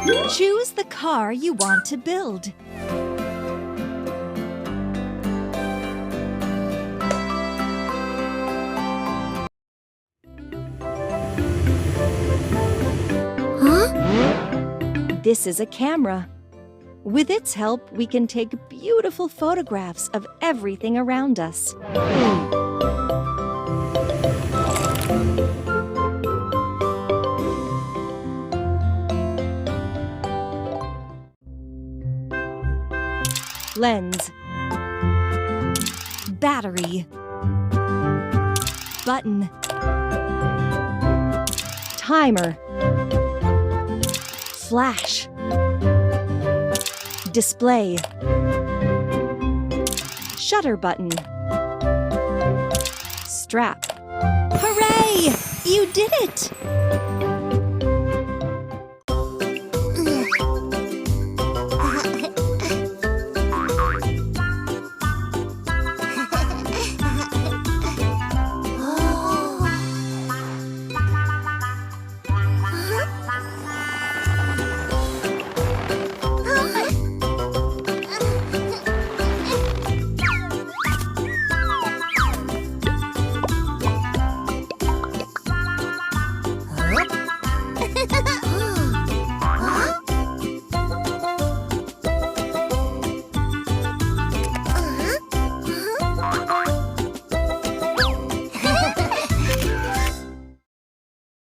Choose the car you want to build. This is a camera. With its help, we can take beautiful photographs of everything around us. Lens, battery, button, timer, flash, display, shutter button, strap. Hooray! You did it!